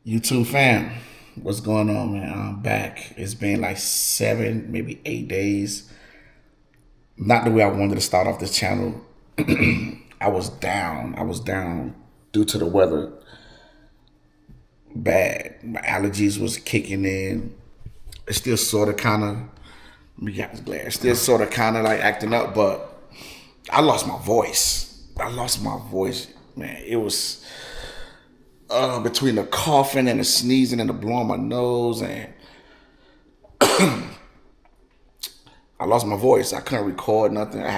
YouTube fam, what's going on, man? I'm back. It's been like 7, maybe 8 days. Not the way I wanted to start off this channel. I was down. I was down due to the weather. Bad. My allergies was kicking in. It's still sort of kind of. We got this glare. Still sort of kind of like acting up, but I lost my voice. I lost my voice, man. It was between the coughing and the sneezing and the blowing my nose, and I lost my voice. I couldn't record nothing. I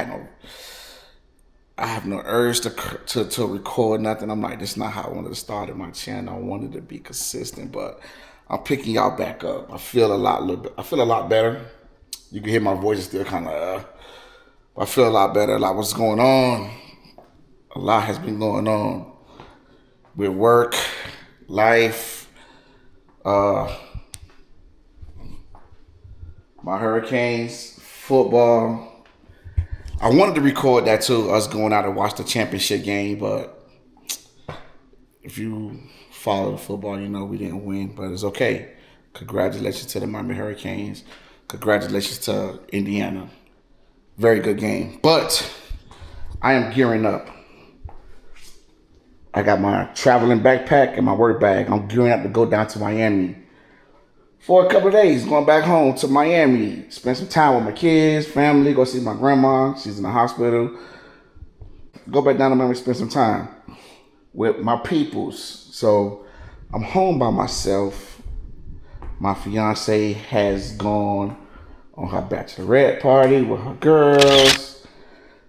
have no urge to record nothing. I'm like, this is not how I wanted to start my channel. I wanted to be consistent, but I'm picking y'all back up. I feel I feel a lot better. You can hear my voice is still kind of. I feel a lot better. Like what's going on? A lot has been going on with work, life, my Hurricanes, football. I wanted to record that too, us going out and watch the championship game, but if you follow the football, you know we didn't win, but it's okay. Congratulations to the Miami Hurricanes. Congratulations to Indiana. Very good game. But I am gearing up. I got my traveling backpack and my work bag. I'm gearing up to go down to Miami for a couple of days, going back home to Miami, spend some time with my kids, family, go see my grandma. She's in the hospital. Go back down to Miami, spend some time with my peoples. So I'm home by myself. My fiance has gone on her bachelorette party with her girls.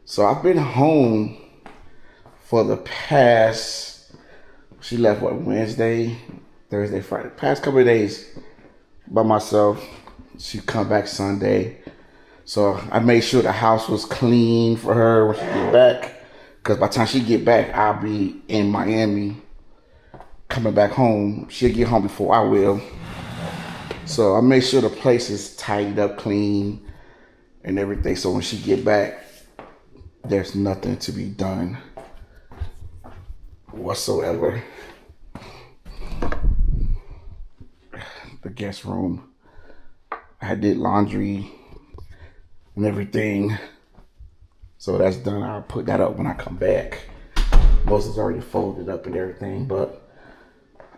So I've been home for the past, she left Wednesday, Thursday, Friday, past couple of days by myself. She come back Sunday. So I made sure the house was clean for her when she get back. Because by the time she get back, I'll be in Miami coming back home. She'll get home before I will. So I made sure the place is tidied up, clean, and everything. So when she get back, there's nothing to be done whatsoever. The guest room, I did laundry and everything. So that's done. I'll put that up when I come back. Most is already folded up and everything, but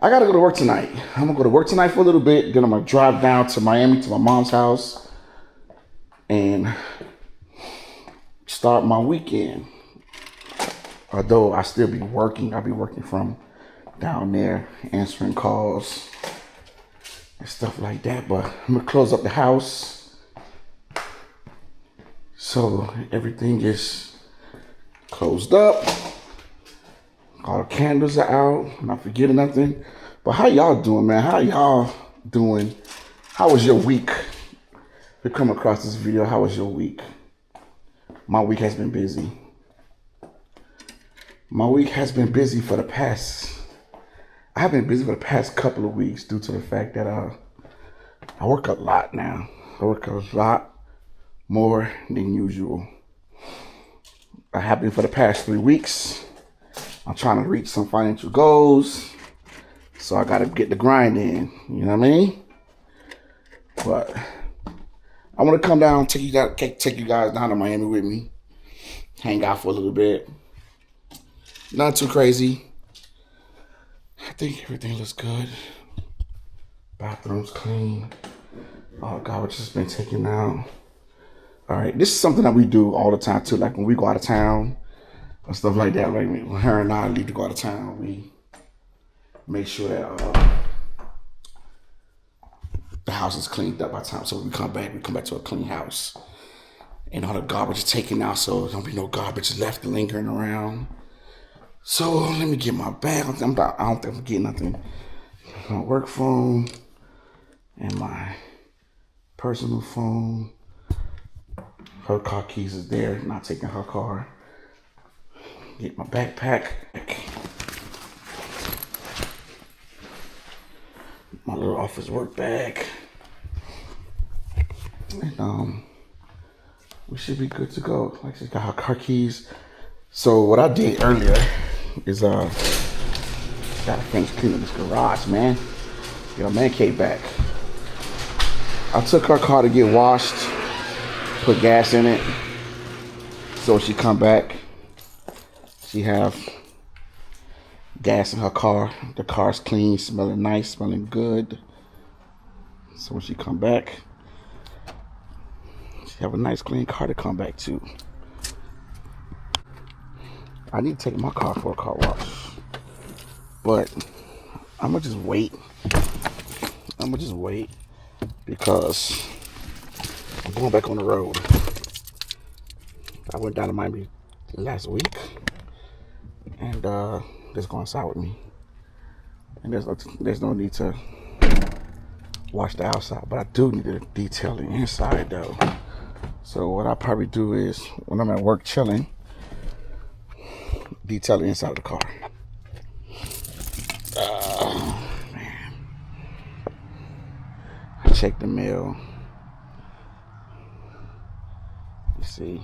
I gotta go to work tonight. I'm gonna go to work tonight for a little bit. Then I'm gonna drive down to Miami to my mom's house and start my weekend. Although I still be working, I'll be working from down there, answering calls and stuff like that. But I'm gonna close up the house so everything is closed up. All the candles are out. I'm not forgetting nothing. But how y'all doing, man? How y'all doing? How was your week? If you come across this video, how was your week? My week has been busy. My week has been busy for the past. I have been busy for the past couple of weeks due to the fact that I work a lot now. I work a lot more than usual. I have been for the past 3 weeks. I'm trying to reach some financial goals. So I got to get the grind in. You know what I mean? But I want to come down, take you guys down to Miami with me. Hang out for a little bit. Not too crazy. I think everything looks good. Bathroom's clean. Oh, garbage has been taken out. All right, this is something that we do all the time too. Like when we go out of town or stuff like that. Like when her and I leave to go out of town, we make sure that the house is cleaned up by the time. So when we come back to a clean house. And all the garbage is taken out, so there don't be no garbage left lingering around. So let me get my bag. I don't think I'm getting nothing. My work phone and my personal phone. Her car keys is there. Not taking her car. Get my backpack. My little office work bag. And we should be good to go. Like she's got her car keys. So what I did earlier is Gotta finish cleaning this garage, man. Yo, man came back. I took her car to get washed, put gas in it. So she come back, she have gas in her car. The car's clean, smelling nice, smelling good. So when she come back, she have a nice clean car to come back to. I need to take my car for a car wash, but I'm gonna just wait. Because I'm going back on the road. I went down to Miami last week, and just going south with me. And there's no need to wash the outside, but I do need to detail the inside though. So what I probably do is when I'm at work chilling, detail the inside of the car. Man. I checked the mail. You see,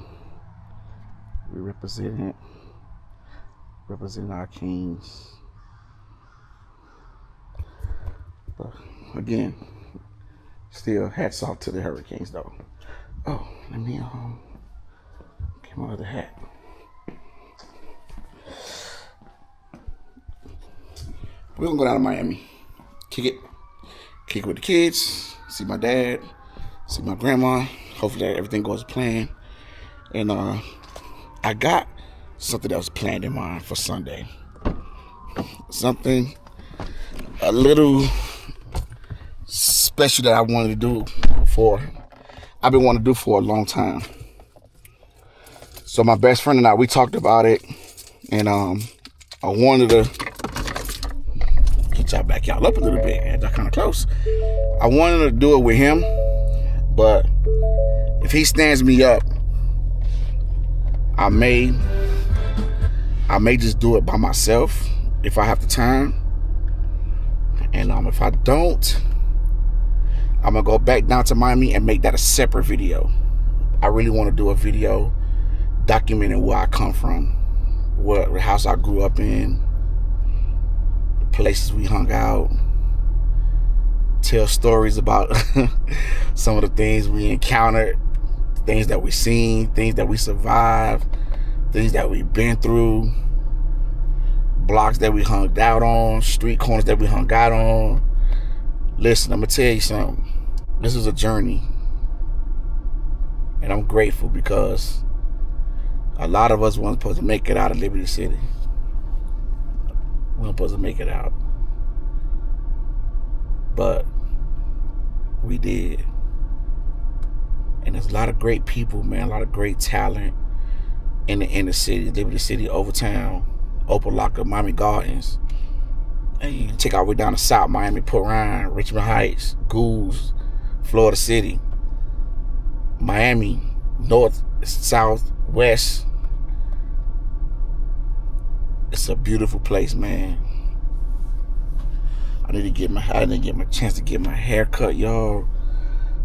we represent our kings. But again, still hats off to the Hurricanes though. Oh, let me get my other hat. We're gonna go down to Miami, kick it with the kids, see my dad, see my grandma. Hopefully everything goes as planned. And I got something that was planned in mind for Sunday. Something a little special that I wanted to do I've been wanting to do for a long time. So my best friend and I, we talked about it, and I wanted to get y'all up a little bit. Y'all kind of close. I wanted to do it with him, but if he stands me up, I may just do it by myself if I have the time. And if I don't, I'm gonna go back down to Miami and make that a separate video. I really want to do a video documenting where I come from, what house I grew up in, the places we hung out, tell stories about some of the things we encountered, things that we seen, things that we survived, things that we've been through, blocks that we hung out on, street corners that we hung out on. Listen, I'm gonna tell you something. This is a journey, and I'm grateful because a lot of us weren't supposed to make it out of Liberty City. We weren't supposed to make it out, but we did. And there's a lot of great people, man, a lot of great talent in the inner city, Liberty City, Overtown, Opelika, Miami Gardens. And you can take all the way down to South Miami, Port Ryan, Richmond Heights, Goulds, Florida City, Miami, North, South, West. It's a beautiful place, man. I didn't get my chance to get my hair cut, y'all.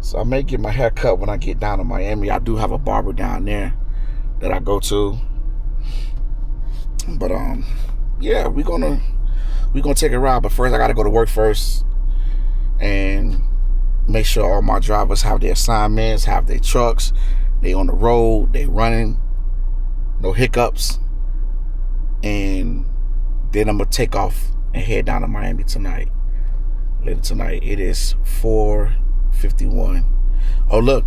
So I may get my hair cut when I get down to Miami. I do have a barber down there that I go to. But yeah, we're gonna take a ride. But first I gotta go to work first and make sure all my drivers have their assignments, have their trucks, they on the road, they running, no hiccups. And then I'm gonna take off and head down to Miami tonight. Later tonight. It is 4:51. Oh, look.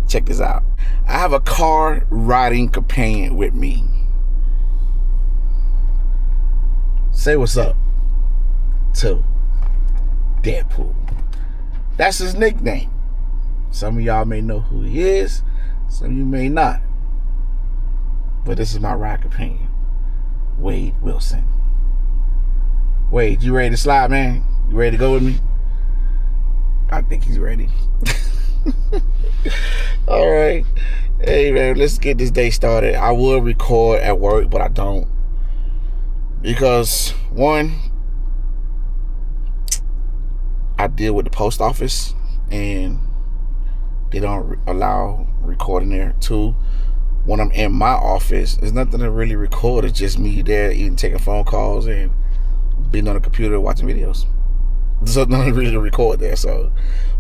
Check this out. I have a car riding companion with me. Say what's up to Deadpool. That's his nickname. Some of y'all may know who he is. Some of you may not. But this is my ride companion, Wade Wilson. Wade, you ready to slide, man? You ready to go with me? I think he's ready. All right. Hey, man, let's get this day started. I will record at work, but I don't. Because, one, I deal with the post office, and they don't allow recording there. Two, when I'm in my office, there's nothing to really record. It's just me there, even taking phone calls and being on the computer watching videos. There's nothing really to record there. So,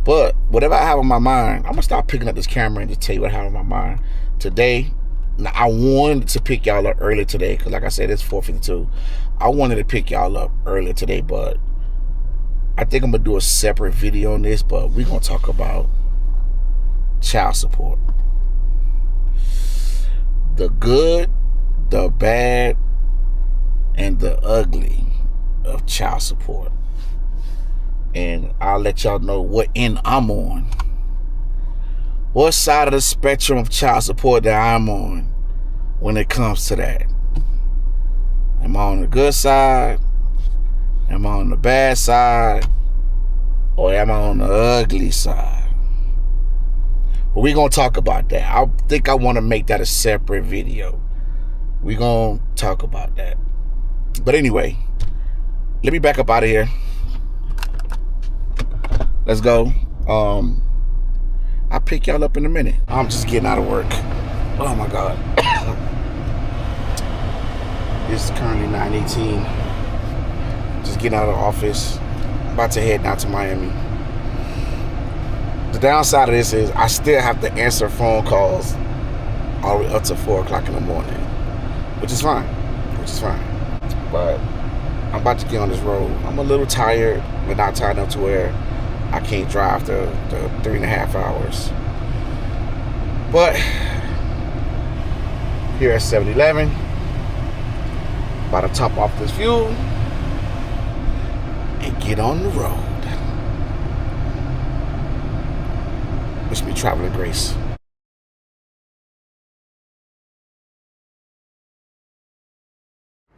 but whatever I have on my mind, I'm gonna start picking up this camera and just tell you what I have on my mind today. Now, I wanted to pick y'all up early today because, like I said, it's 4:52. I wanted to pick y'all up earlier today, but I think I'm gonna do a separate video on this. But we're gonna talk about child support, the good, the bad, and the ugly of child support. And I'll let y'all know what end I'm on. What side of the spectrum of child support that I'm on when it comes to that. Am I on the good side? Am I on the bad side? Or am I on the ugly side? But we're going to talk about that. I think I want to make that a separate video. We're going to talk about that. But anyway, let me back up out of here. Let's go. I'll pick y'all up in a minute. I'm just getting out of work. Oh my God. It's currently 9:18. Just getting out of the office. About to head down to Miami. The downside of this is I still have to answer phone calls all the way up to 4 o'clock in the morning. Which is fine. But I'm about to get on this road. I'm a little tired, but not tired enough to where I can't drive the 3.5 hours. But here at 7-Eleven, about to top off this fuel and get on the road. Wish me traveling grace.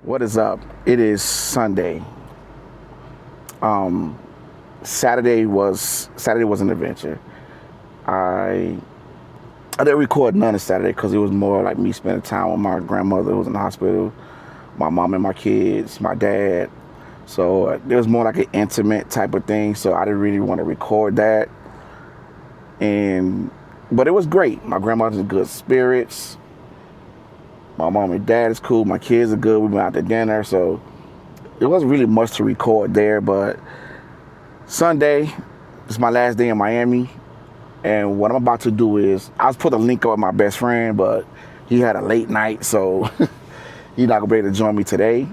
What is up? It is Sunday. Saturday was an adventure. I didn't record none of Saturday because it was more like me spending time with my grandmother who was in the hospital, my mom and my kids, my dad. So it was more like an intimate type of thing. So I didn't really want to record that. But it was great. My grandmother's in good spirits. My mom and dad is cool. My kids are good. We went out to dinner. So it wasn't really much to record there, but Sunday is my last day in Miami, and what I'm about to do is I was put a link up with my best friend, but he had a late night, so he's not gonna be able to join me today.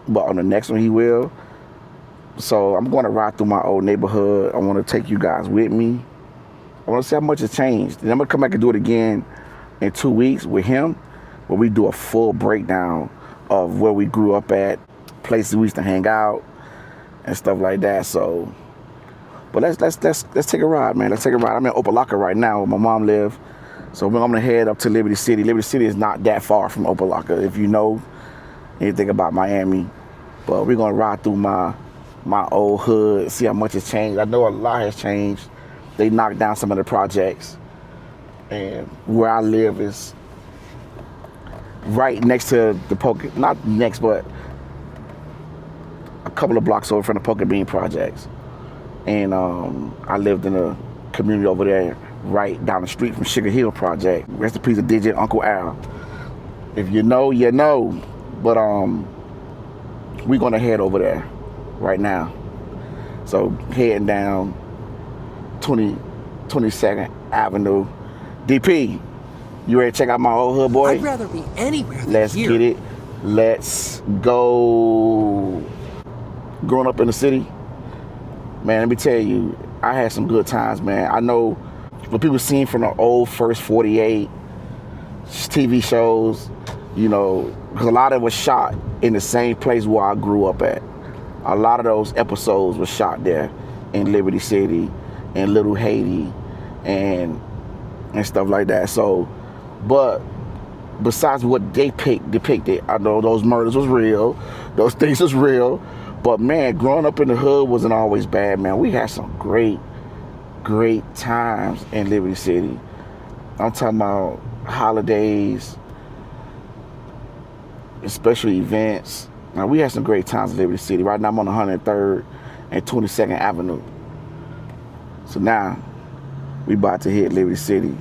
But on the next one he will. So I'm going to ride through my old neighborhood. I want to take you guys with me. I want to see how much has changed. Then I'm gonna come back and do it again in 2 weeks with him, where we do a full breakdown of where we grew up at, places we used to hang out, and stuff like that. So, but let's take a ride, man. Let's take a ride. I'm in Opa-locka right now where my mom lives. So I'm gonna head up to Liberty City. Liberty City is not that far from Opa-locka, if you know anything about Miami. But we're gonna ride through my old hood, see how much has changed. I know a lot has changed. They knocked down some of the projects, and where I live is right next to the not next, but a couple of blocks over from the Poker Bean projects. And I lived in a community over there right down the street from Sugar Hill project. Rest in peace to DJ Uncle Al. If you know, you know. But we're gonna head over there right now. So heading down 22nd Avenue. DP, you ready to check out my old hood, boy? I'd rather be anywhere than Let's here. get it. Let's go. Growing up in the city, man, let me tell you, I had some good times, man. I know what people seen from the old First 48 TV shows, you know, because a lot of it was shot in the same place where I grew up at. A lot of those episodes were shot there in Liberty City and Little Haiti and stuff like that. So, but besides what they depicted, I know those murders was real, those things was real. But man, growing up in the hood wasn't always bad, man. We had some great times in Liberty City. I'm talking about holidays, special events. Now, we had some great times in Liberty City. Right now I'm on 103rd and 22nd Avenue. So now we about to hit Liberty City.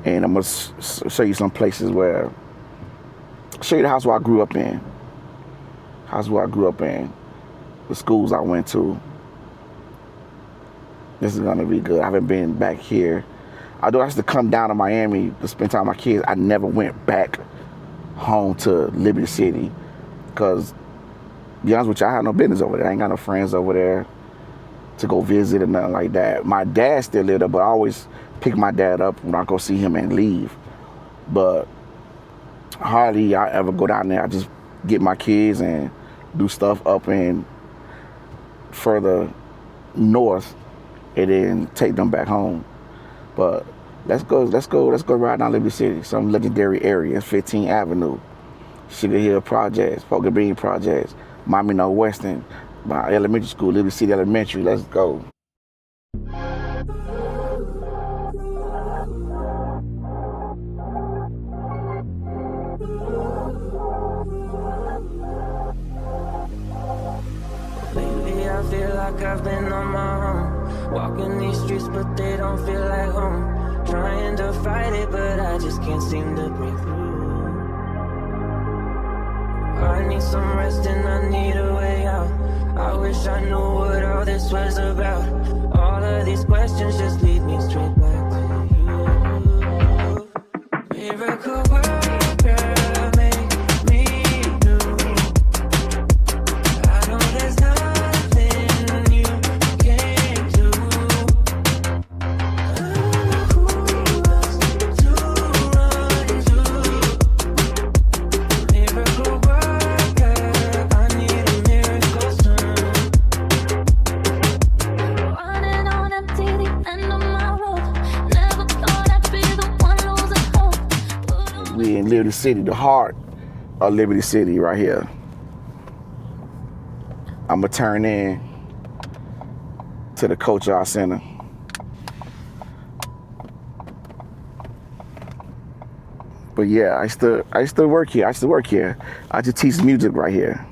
And I'm gonna show you some places show you the house where I grew up in. House where I grew up in. The schools I went to. This is gonna be good. I haven't been back here. Although I used to come down to Miami to spend time with my kids, I never went back home to Liberty City. Cause, to be honest with you, I had no business over there. I ain't got no friends over there to go visit or nothing like that. My dad still lived there, but I always pick my dad up when I go see him and leave. But hardly I ever go down there. I just get my kids and do stuff up in further north and then take them back home. But let's go right down Liberty City. Some legendary areas, 15th Avenue, Sugar Hill Projects, Poker Bean Projects, Miami Northwestern, my elementary school, Liberty City Elementary. Let's go. Lately I feel like I've been on my own, walking these streets but they don't feel like home, trying to fight it but I just can't seem to break through. I need some rest and I need a way out. I wish I knew what all this was about. All of these questions just lead me straight back to you. Miracle worker, make me new. I know there's nothing you can't do. Who else to run to? Miracle worker, I need a miracle soon. Running on empty, the end of my rope. Never thought I'd be the one losing hope. We in Liberty City, the heart of Liberty City right here. I'm gonna turn in to the Coach Art Center. But yeah, I used to work here. I used to teach music right here.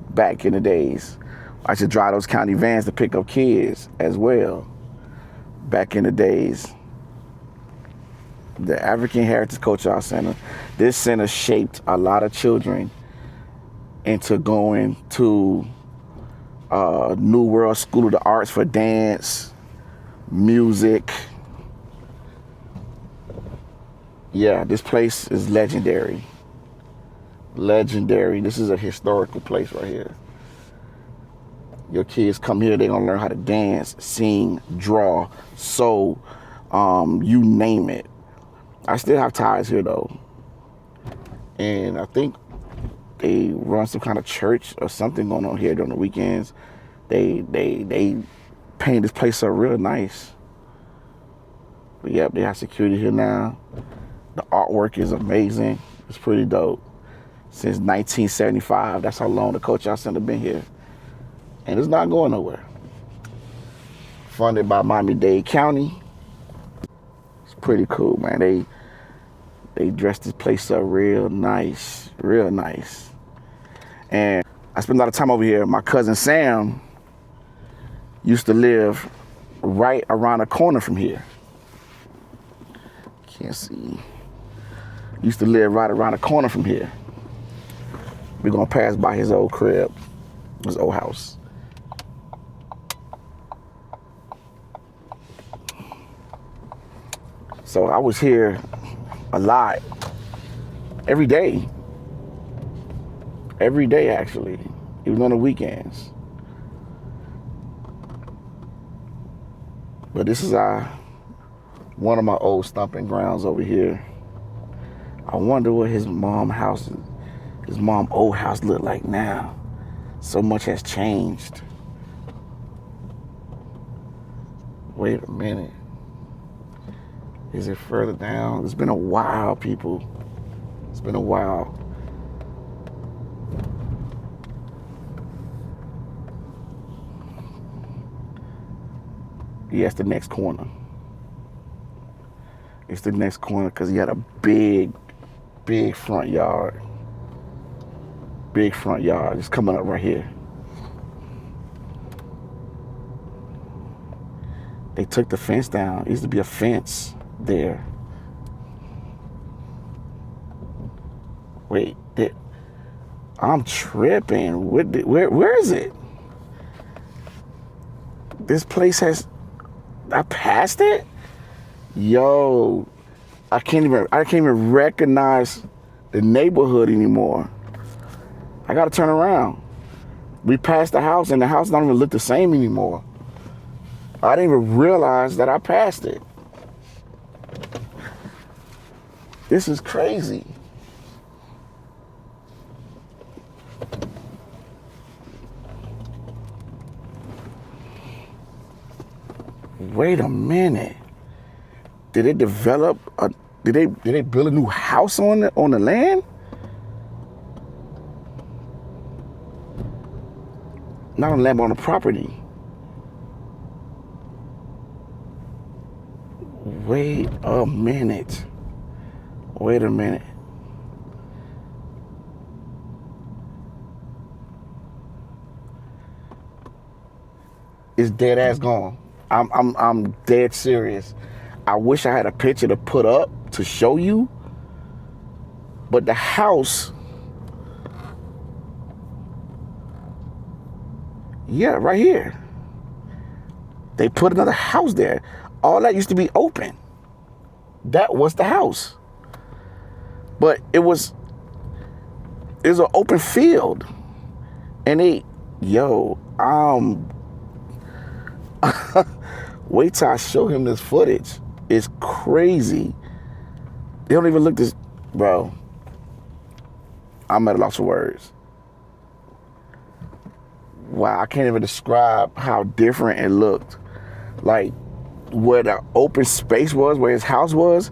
Back in the days, I used to drive those county vans to pick up kids as well. Back in the days, the African Heritage Coach Art Center. This center shaped a lot of children into going to New World School of the Arts for dance, music. Yeah, this place is legendary. Legendary. This is a historical place right here. Your kids come here, they're gonna learn how to dance, sing, draw, sew, you name it. I still have ties here though. And I think they run some kind of church or something going on here during the weekends. They paint this place up real nice. But yep, they have security here now. The artwork is amazing. It's pretty dope. Since 1975, that's how long the Coach Art Center been here. And it's not going nowhere. Funded by Miami-Dade County. It's pretty cool, man. They dressed this place up real nice, real nice. And I spent a lot of time over here. My cousin Sam used to live right around the corner from here. Can't see. Used to live right around the corner from here. We're gonna pass by his old crib, his old house. So I was here a lot, every day. Every day, actually, even on the weekends. But this is one of my old stomping grounds over here. I wonder what his mom old house look like now. So much has changed. Wait a minute. Is it further down? It's been a while, people. It's been a while. Yeah, it's the next corner. It's the next corner because he had a big front yard. Big front yard. It's coming up right here. They took the fence down. It used to be a fence there. Wait, I'm tripping. Where is it? This place I passed it? Yo, I can't even recognize the neighborhood anymore. I gotta turn around. We passed the house and the house don't even look the same anymore. I didn't even realize that I passed it. This is crazy. Wait a minute. Did they develop did they build a new house on the land? Not on the land, but on the property. Wait a minute. Wait a minute. It's dead ass gone. I'm dead serious. I wish I had a picture to put up to show you, but the house, yeah, right here. They put another house there. All that used to be open. That was the house. But it was an open field. And wait till I show him this footage. It's crazy. They don't even look this, bro. I'm at a loss of words. Wow, I can't even describe how different it looked. Like where the open space was, where his house was,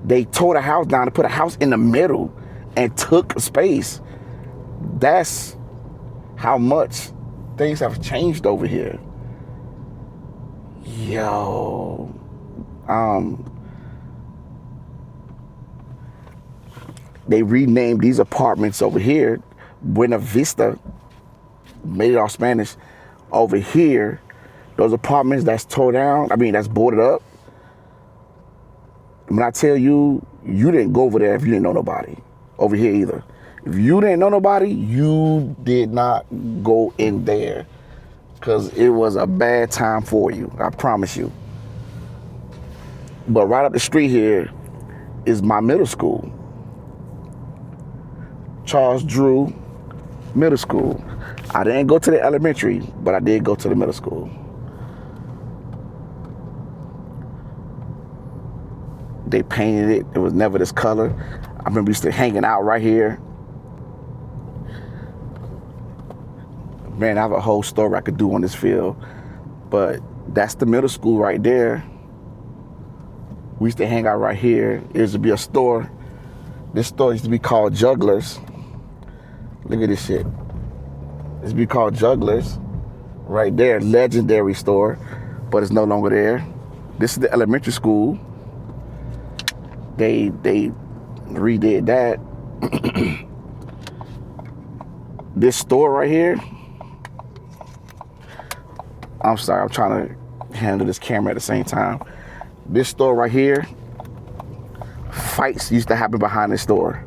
they tore the house down to put a house in the middle and took space. That's how much things have changed over here. Yo, they renamed these apartments over here, Buena Vista, made it all Spanish. Over here, those apartments that's tore down, that's boarded up. When I tell you, you didn't go over there if you didn't know nobody over here either. If you didn't know nobody, you did not go in there because it was a bad time for you, I promise you. But right up the street here is my middle school. Charles Drew Middle School. I didn't go to the elementary, but I did go to the middle school. They painted it. It was never this color. I remember used to hanging out right here. Man, I have a whole story I could do on this field, but that's the middle school right there. We used to hang out right here. There used to be a store. This store used to be called Jugglers. Look at this shit. It used to be called Jugglers. Right there, legendary store, but it's no longer there. This is the elementary school. They redid that. This store right here. I'm sorry, I'm trying to handle this camera at the same time. This store right here, fights used to happen behind this store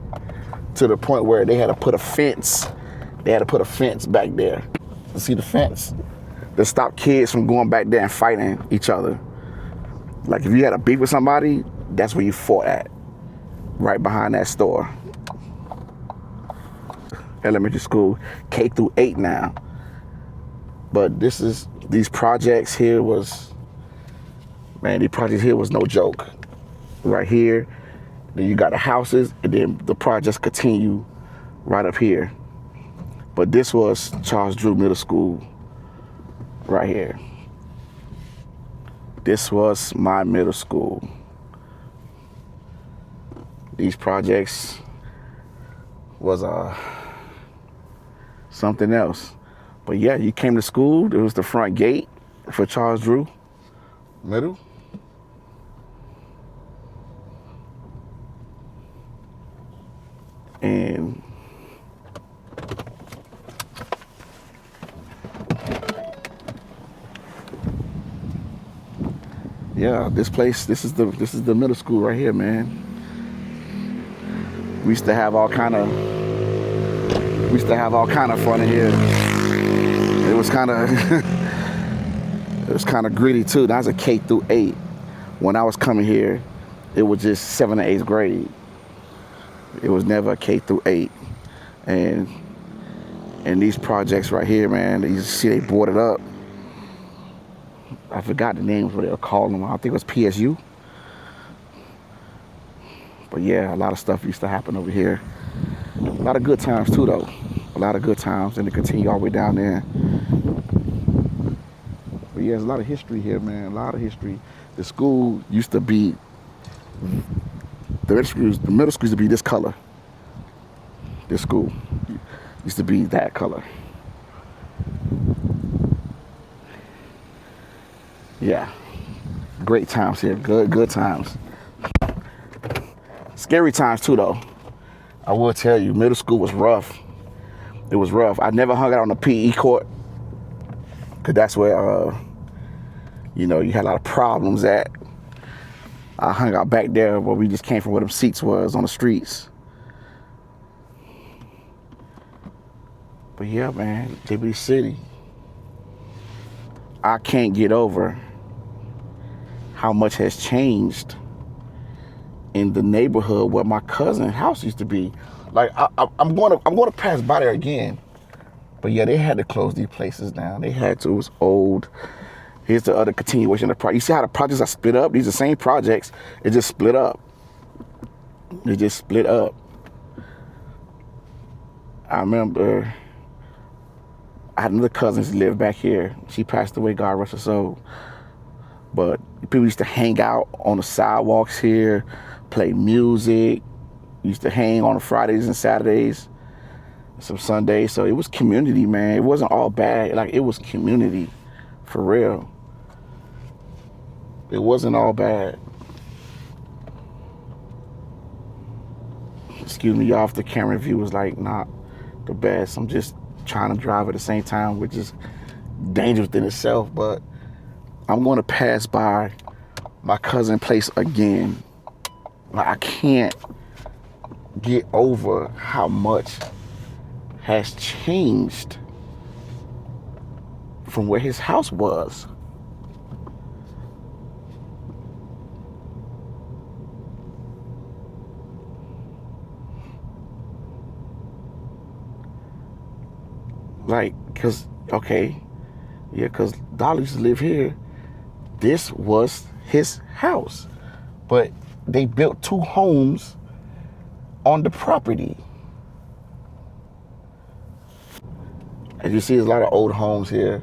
to the point where they had to put a fence. They had to put a fence back there. You see the fence? To stop kids from going back there and fighting each other. Like if you had a beef with somebody, that's where you fought at. Right behind that store. Elementary school, K through 8 now. But these projects here was no joke. Right here, then you got the houses, and then the projects continue right up here. But this was Charles Drew Middle School right here. This was my middle school. These projects was something else. But yeah, you came to school, there was the front gate for Charles Drew Middle. And yeah, this is the middle school right here, man. We used to have all kind of We used to have all kind of fun in here. It was kind of it was kind of gritty too. That was a K through 8. When I was coming here, it was just 7th and 8th grade. It was never a K through 8. And these projects right here, man, you see they boarded up. I forgot the names what they were calling them. I think it was PSU. But yeah, a lot of stuff used to happen over here. A lot of good times too, though. A lot of good times, and to continue all the way down there. But yeah, there's a lot of history here, man. A lot of history. The school used to be, the middle school used to be this color. This school used to be that color. Yeah, great times here. Good times. Scary times too, though. I will tell you, middle school was rough. It was rough. I never hung out on the PE court, because that's where, you had a lot of problems at. I hung out back there where we just came from where them seats was on the streets. But yeah, man, Liberty City. I can't get over how much has changed in the neighborhood where my cousin's house used to be. Like I'm going to pass by there again. But yeah, they had to close these places down. They had to. It was old. Here's the other continuation of the project. You see how the projects are split up? These are the same projects. It just split up. It just split up. I remember I had another cousin who lived back here. She passed away, God rest her soul. But people used to hang out on the sidewalks here, play music, used to hang on Fridays and Saturdays, some Sundays. So it was community, man. It wasn't all bad. Like, it was community, for real. It wasn't all bad. Excuse me, y'all, if the camera view was like not the best. I'm just trying to drive at the same time, which is dangerous in itself. But I'm going to pass by my cousin's place again. Like, I can't get over how much has changed from where his house was. Like, cause Dolly used to live here. This was his house, but they built 2 homes on the property. As you see, there's a lot of old homes here.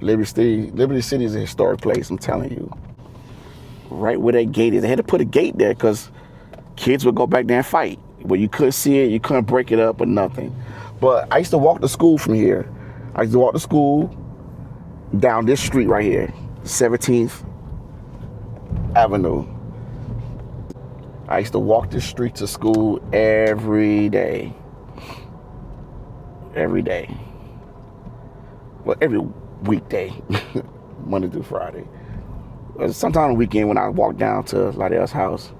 Liberty City is a historic place, I'm telling you. Right where that gate is. They had to put a gate there because kids would go back there and fight. But you couldn't see it, you couldn't break it up or nothing. But I used to walk to school from here. I used to walk to school down this street right here, 17th Avenue. I used to walk this street to school every day. Every day. Well, every weekday, Monday through Friday. Sometime on the weekend when I walk down to Lydell's house.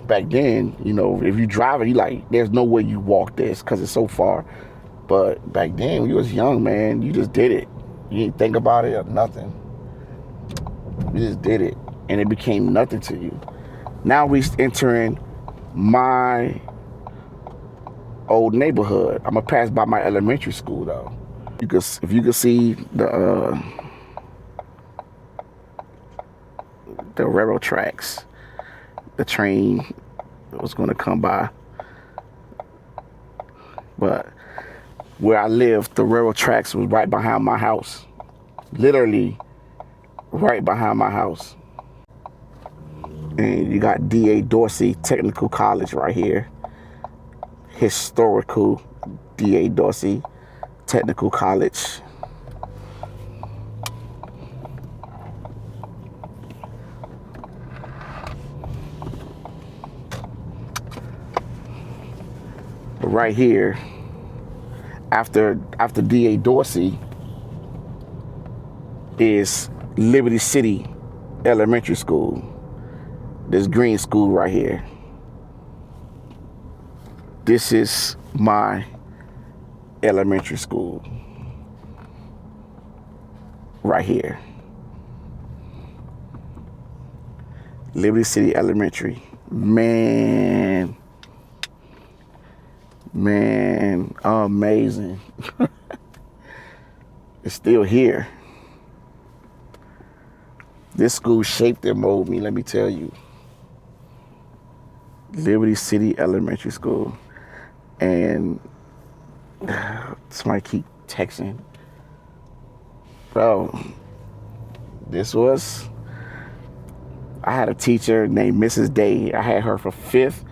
Back then, if you drive it, you like, there's no way you walk this because it's so far. But back then, when you was young, man, you just did it. You didn't think about it or nothing. You just did it, and it became nothing to you. Now we entering my old neighborhood. I'm gonna pass by my elementary school though. If you could see the railroad tracks, the train was gonna come by. But where I lived, the railroad tracks was right behind my house. Literally right behind my house. And you got D.A. Dorsey Technical College right here. Historical D.A. Dorsey Technical College. But right here, after D.A. Dorsey is Liberty City Elementary School. This green school right here. This is my Elementary School. Right here. Liberty City Elementary. Man, amazing. It's still here. This school shaped and molded me, let me tell you. Liberty City Elementary School. And somebody keep texting. Bro, I had a teacher named Mrs. Day. I had her for 5th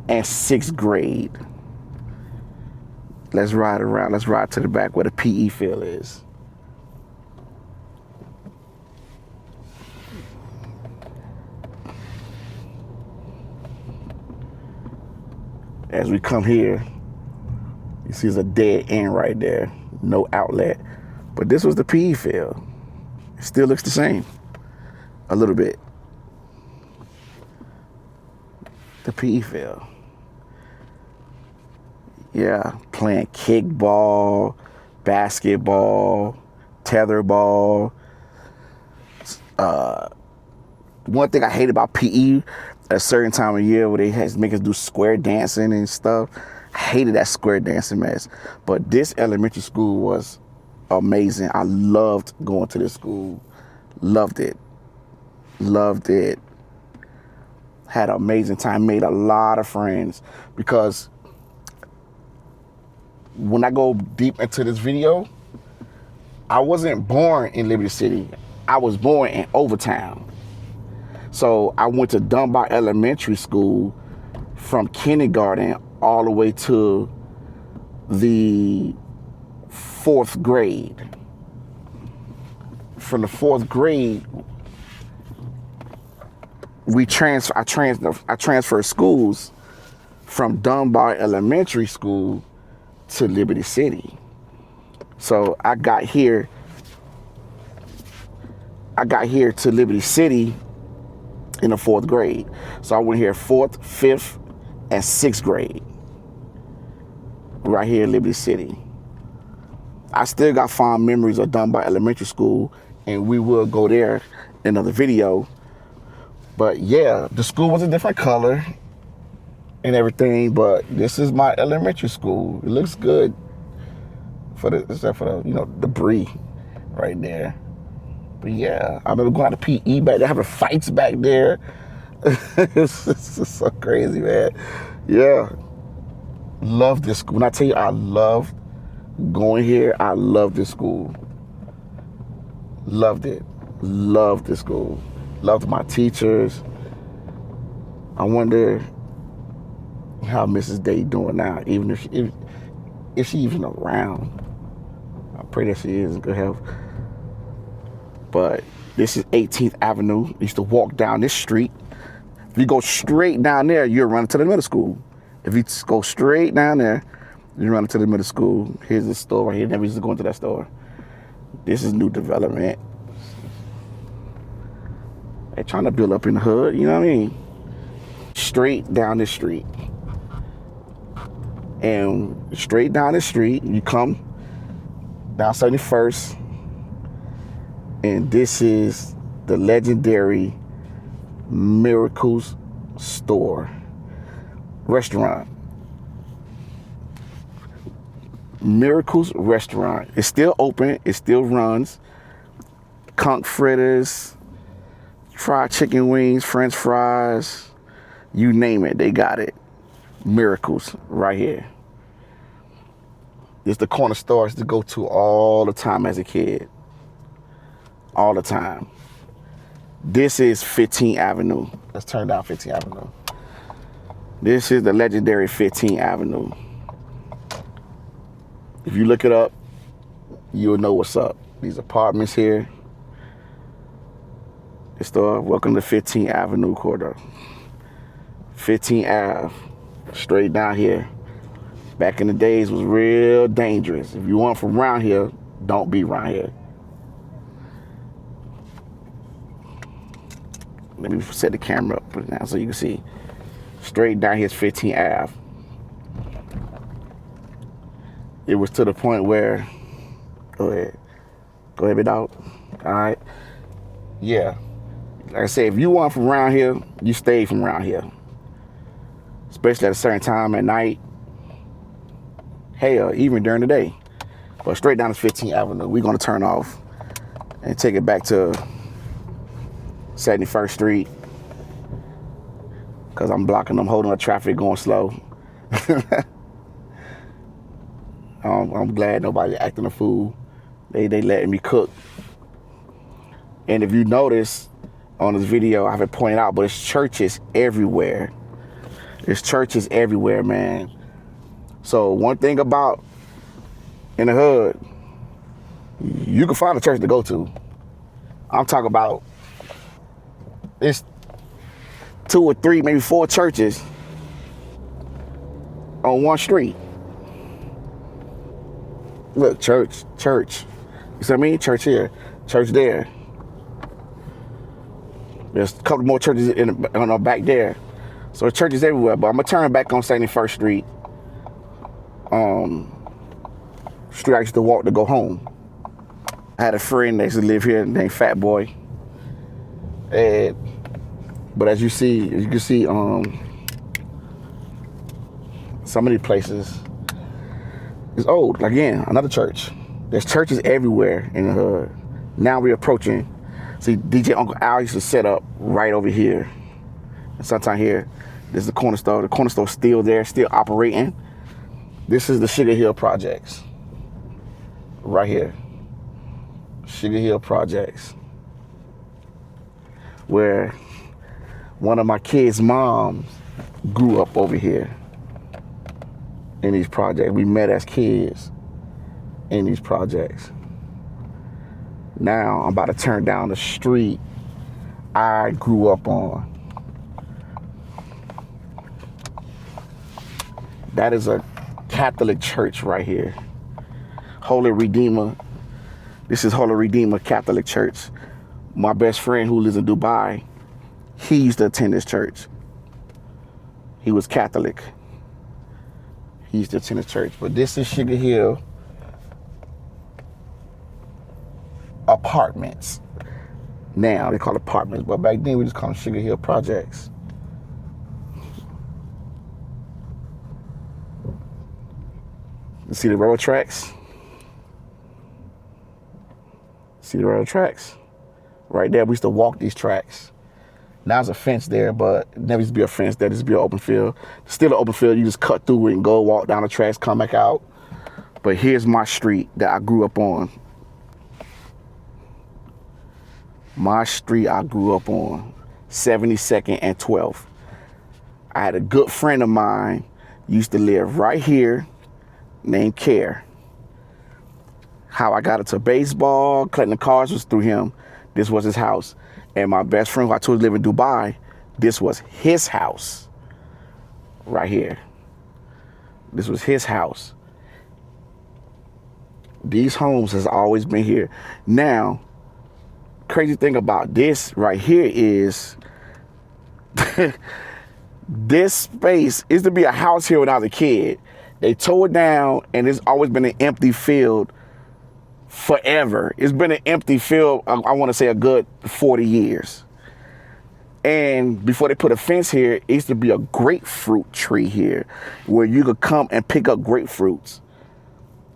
and 6th grade. Let's ride around. Let's ride to the back where the PE field is. As we come here, you see there's a dead end right there. No outlet. But this was the PE field. It still looks the same. A little bit. The PE field. Yeah, playing kickball, basketball, tetherball. One thing I hate about PE, at a certain time of year where they make us do square dancing and stuff. I hated that square dancing mess. But this elementary school was amazing. I loved going to this school. Loved it. Had an amazing time. Made a lot of friends. Because when I go deep into this video, I wasn't born in Liberty City. I was born in Overtown. So I went to Dunbar Elementary School from kindergarten all the way to the 4th grade. From the 4th grade, I transferred schools from Dunbar Elementary School to Liberty City. So I got here to Liberty City in the 4th grade. So I went here 4th, 5th, and 6th grade. Right here in Liberty City. I still got fond memories of Dunbar Elementary School, and we will go there in another video. But yeah, the school was a different color and everything, but this is my elementary school. It looks good except for the debris right there. But yeah, I remember going out to PE back there, having fights back there. It's so crazy, man. Yeah. Love this school. When I tell you I love going here, I love this school. Loved it. Loved this school. Loved my teachers. I wonder how Mrs. Day doing now, even if she even around. I pray that she is in good health. But this is 18th Avenue. I used to walk down this street. If you go straight down there, you're running to the middle school. If you go straight down there, you're running to the middle school. Here's the store right here. Never used to go into that store. This is new development. They're trying to build up in the hood, you know what I mean? Straight down this street. And straight down the street, you come down 71st. And this is the legendary Miracles store restaurant. Miracles restaurant. It's still open. It still runs. Conch fritters, fried chicken wings, French fries, you name it, they got it. Miracles right here. It's the corner stores to go to all the time as a kid. All the time. This is 15th Avenue. Let's turn down 15th Avenue. This is the legendary 15th Avenue. If you look it up, you'll know what's up. These apartments here. The store, welcome to 15th Avenue corridor. 15th Ave, straight down here. Back in the days was real dangerous. If you weren't from around here, don't be around here. Let me set the camera up, put it down so you can see. Straight down here is 15th Ave. it was to the point where, go ahead, big dog. All right, yeah. Like I said, if you weren't from around here, you stayed from around here. Especially at a certain time at night. Hell, even during the day. But straight down to 15th Avenue, we're gonna turn off and take it back to 71st Street. Cause I'm blocking them, holding the traffic, going slow. I'm glad nobody acting a fool. They letting me cook. And if you notice on this video, I haven't pointed out, but it's churches everywhere. There's churches everywhere, man. So one thing about in the hood, you can find a church to go to. I'm talking about it's 2 or 3, maybe 4 churches on one street. Look, church. You see what I mean? Church here, church there. There's a couple more churches on the back there. So there's churches everywhere, but I'm gonna turn back on 71st Street. Street I used to walk to go home. I had a friend that used to live here named Fat Boy. But as you can see, some of these places is old. Again, another church. There's churches everywhere in the hood. Now we're approaching. See, DJ Uncle Al used to set up right over here. And sometime here, this is the corner store. The corner store's still there, still operating. This is the Sugar Hill Projects. Right here. Sugar Hill Projects. Where one of my kids' moms grew up over here in these projects. We met as kids in these projects. Now I'm about to turn down the street I grew up on. That is a Catholic church right here. Holy Redeemer. This is Holy Redeemer Catholic Church. My best friend who lives in Dubai, he used to attend this church. He was Catholic. He used to attend the church. But this is Sugar Hill Apartments. Now they call it apartments, but back then we just called them Sugar Hill Projects. You see the railroad tracks? See the railroad tracks? Right there, we used to walk these tracks. Now there's a fence there, but it never used to be a fence there. There used to be an open field. Still an open field. You just cut through it and go walk down the tracks, come back out. But here's my street that I grew up on. My street I grew up on, 72nd and 12th. I had a good friend of mine, used to live right here, named Care. How I got into baseball, collecting the cars was through him. This was his house. And my best friend who I told you live in Dubai, this was his house. Right here. This was his house. These homes has always been here. Now, crazy thing about this right here is this space used to be a house here when I was a kid. They tore it down and it's always been an empty field forever. It's been an empty field, I want to say a good 40 years. And before they put a fence here, it used to be a grapefruit tree here where you could come and pick up grapefruits.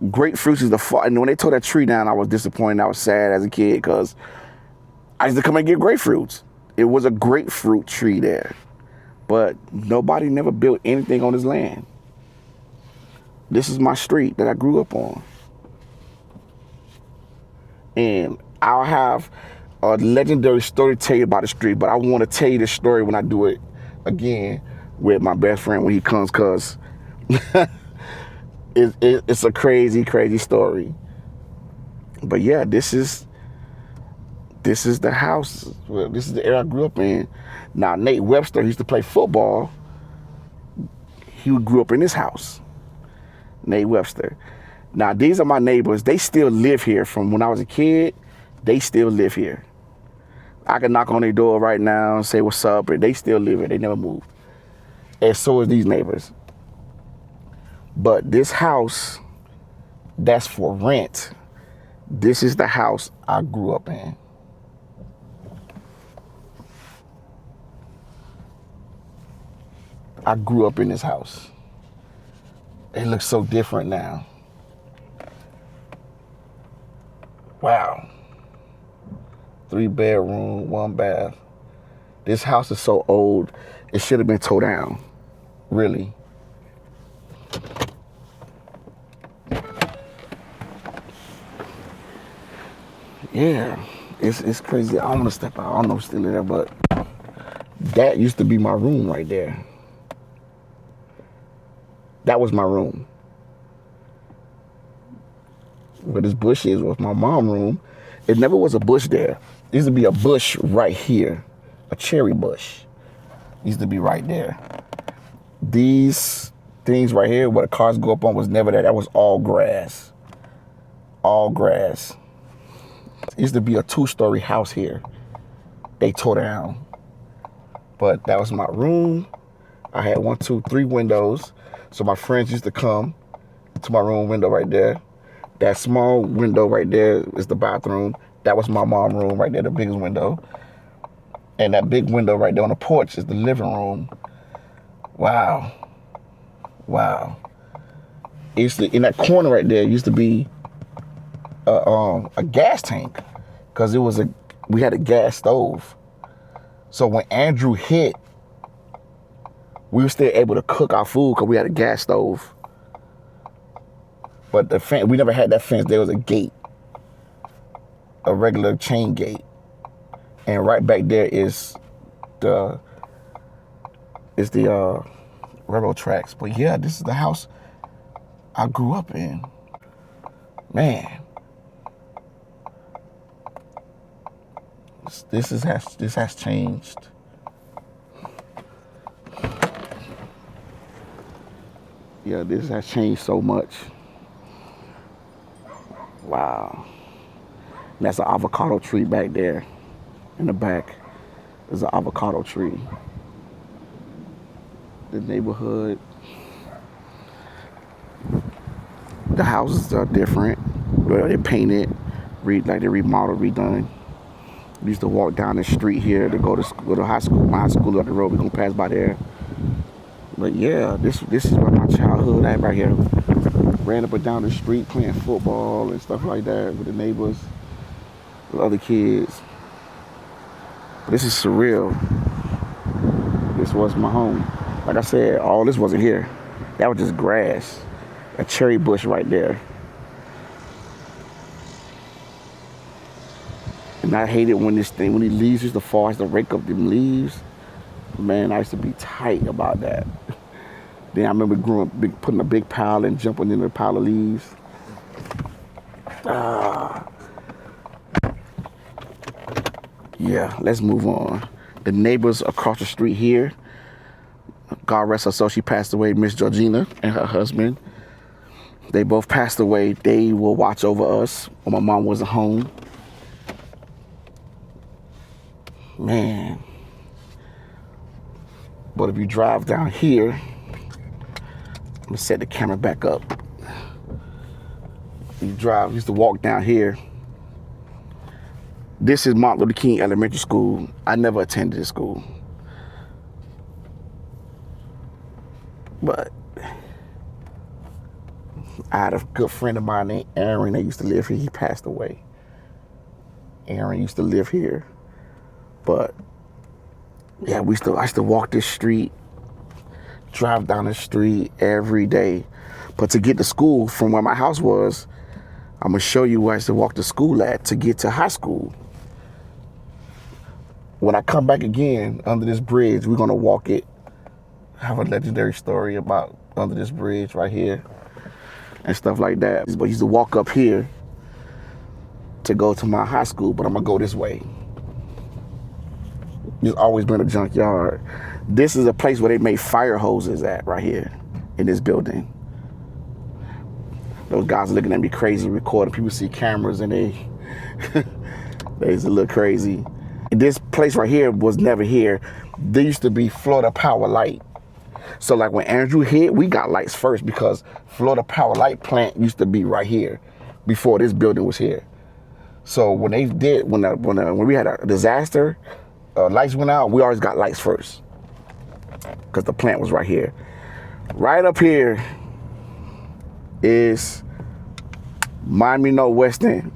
Grapefruits is the fun. And when they tore that tree down, I was disappointed. I was sad as a kid because I used to come and get grapefruits. It was a grapefruit tree there. But nobody never built anything on this land. This is my street that I grew up on. And I'll have a legendary story to tell you about the street, but I want to tell you this story when I do it again with my best friend when he comes, because it's a crazy, crazy story. But yeah, this is the house. Well, this is the area I grew up in. Now, Nate Webster, he used to play football. He grew up in this house. Nate Webster. Now, these are my neighbors. They still live here from when I was a kid. They still live here. I can knock on their door right now and say what's up, and they still live here. They never moved. And so is these neighbors. But this house that's for rent. This is the house I grew up in. I grew up in this house. It looks so different now. Wow. 3-bedroom, 1 bath. This house is so old, it should have been tore down. Really. Yeah, it's crazy. I don't want to step out. I don't know what's still in there, but that used to be my room right there. That was my room. Where this bush is was my mom's room. It never was a bush there. There used to be a bush right here, a cherry bush. It used to be right there. These things right here, where the cars go up on, was never there. That was all grass. All grass. It used to be a 2-story house here. They tore down. But that was my room. I had 1, 2, 3 windows. So my friends used to come to my room window right there. That small window right there is the bathroom. That was my mom's room right there, the biggest window. And that big window right there on the porch is the living room. Wow. Wow. It used to, in that corner right there used to be a gas tank, because we had a gas stove. So when Andrew hit, we were still able to cook our food because we had a gas stove. But the fence, we never had that fence. There was a gate, a regular chain gate, and right back there is the railroad tracks. But yeah, this is the house I grew up in. Man, this has changed. Yeah, this has changed so much. Wow. And that's an avocado tree back there in the back. There's an avocado tree. The neighborhood. The houses are different. They're painted, they remodeled, redone. We used to walk down the street here to go to high school. My high school up the road, we're gonna pass by there. But yeah, this is where my childhood at right here. Ran up and down the street playing football and stuff like that with the neighbors, with other kids. But this is surreal. This was my home. Like I said, all this wasn't here. That was just grass. A cherry bush right there. And I hated when these leaves used to fall, I used to rake up them leaves. Man, I used to be tight about that. Then I remember putting a big pile and jumping into the pile of leaves. Yeah, let's move on. The neighbors across the street here, God rest her soul, she passed away, Miss Georgina and her husband. They both passed away. They will watch over us when my mom wasn't home. Man. But if you drive down here, I'm gonna set the camera back up. You used to walk down here. This is Martin Luther King Elementary School. I never attended this school. But I had a good friend of mine named Aaron that used to live here. He passed away. Aaron used to live here. But yeah, I used to walk this street, drive down the street every day. But to get to school from where my house was, I'm gonna show you where I used to walk to school at to get to high school. When I come back again under this bridge, we're gonna walk it. I have a legendary story about under this bridge right here and stuff like that. But I used to walk up here to go to my high school, but I'm gonna go this way. There's always been a junkyard. This is a place where they made fire hoses at right here in this building. Those guys are looking at me crazy recording. People see cameras and they used to look crazy. And this place right here was never here. There used to be Florida Power Light. So like when Andrew hit, we got lights first because Florida Power Light Plant used to be right here before this building was here. So when we had a disaster, lights went out, we always got lights first because the plant was right here. Right up here is Miami Northwestern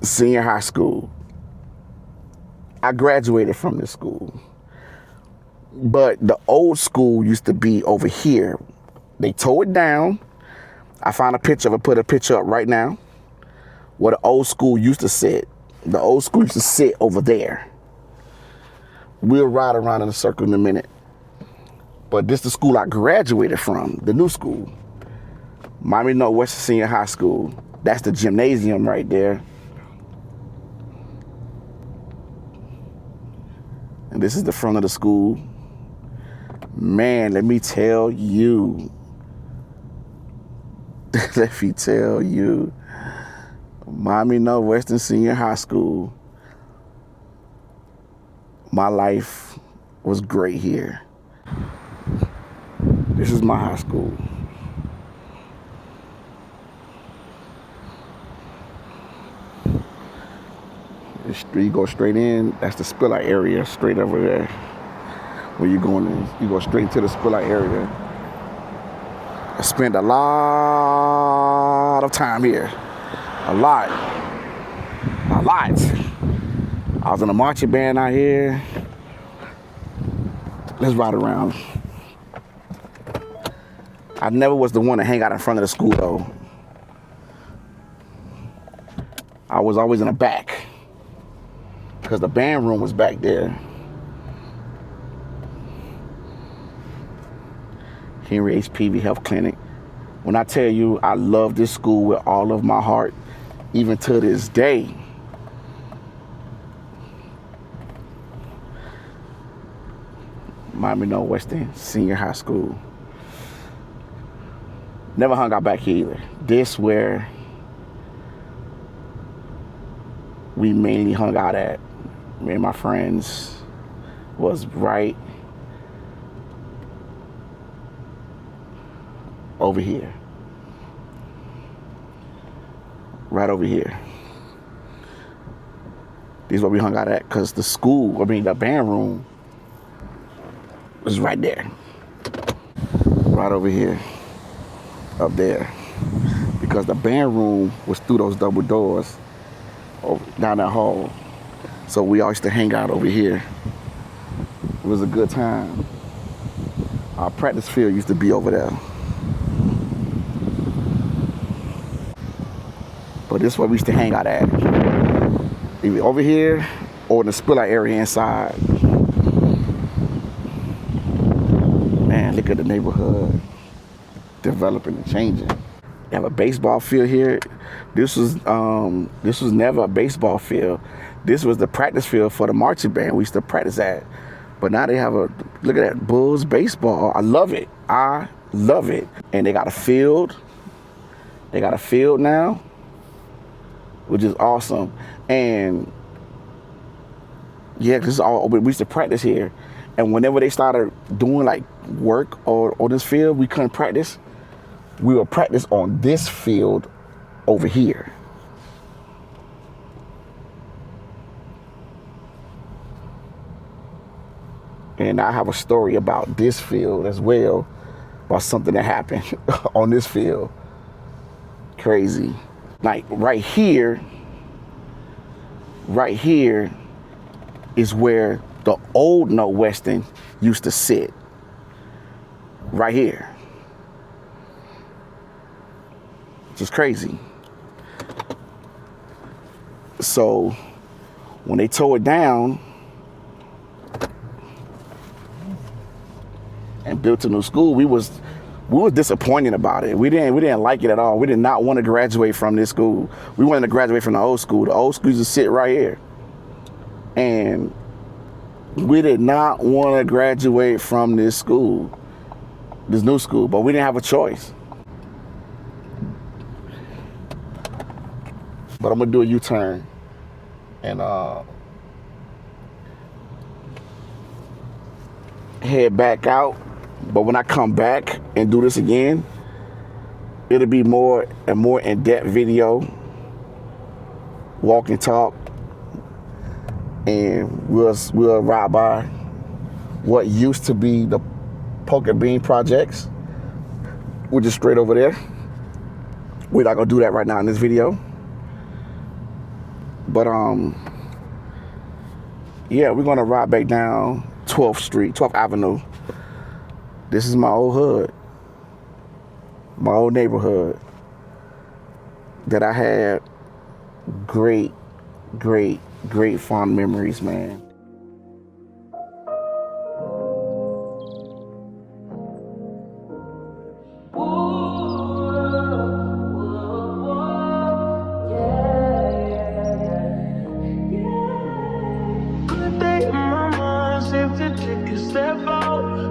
Senior High School. I graduated from this school. But the old school used to be over here. They tore it down. I found a picture of it, put a picture up right now, where the old school used to sit. The old school used to sit over there. We'll ride around in a circle in a minute. But this is the school I graduated from, the new school. Miami Northwestern Senior High School. That's the gymnasium right there. And this is the front of the school. Man, let me tell you. Let me tell you. Miami Northwestern Senior High School. My life was great here. This is my high school. You go straight in, that's the Spiller area, straight over there. Where you going in, you go straight to the Spiller area. I spent a lot of time here. A lot. I was in a marching band out here. Let's ride around. I never was the one to hang out in front of the school though. I was always in the back because the band room was back there. Henry H. Peavy Health Clinic. When I tell you I love this school with all of my heart, even to this day. Miami Northwestern Senior High School. Never hung out back here either. This where we mainly hung out at. Me and my friends was right over here. Right over here. This is where we hung out at because the band room was right there. Right over here. Up there. Because the band room was through those double doors down that hall. So we all used to hang out over here. It was a good time. Our practice field used to be over there. But this is where we used to hang out at. Either over here or in the Spiller area inside. Man, look at the neighborhood developing and changing. They have a baseball field here. This was never a baseball field. This was the practice field for the marching band we used to practice at. But now they have look at that, Bulls baseball. I love it. I love it. And they got a field. They got a field now, which is awesome. And yeah, this is all we used to practice here. And whenever they started doing like work on this field, we couldn't practice. We would practice on this field over here. And I have a story about this field as well, about something that happened on this field. Crazy. Like right here is where the old Northwestern used to sit. Right here. Which is crazy. So when they tore it down and built a new school, we was disappointed about it. We didn't like it at all. We did not want to graduate from this school. We wanted to graduate from the old school. The old school used to sit right here. And we did not want to graduate from this school, this new school, but we didn't have a choice. But I'm gonna do a U-turn and head back out But when I come back and do this again, it'll be more and more in-depth video, walk and talk, and we'll ride by what used to be the Poker Bean Projects, which is straight over there. We're not gonna do that right now in this video. But yeah, we're gonna ride back down 12th Street, 12th Avenue. This is my old hood, my old neighborhood that I had great fond memories, man.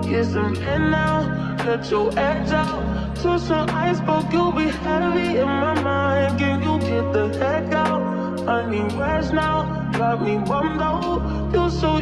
Get some air now, let your edge out. To some iceberg, you'll be heavy in my mind. Can you get the heck out? I need rest now, got me bummed out. You so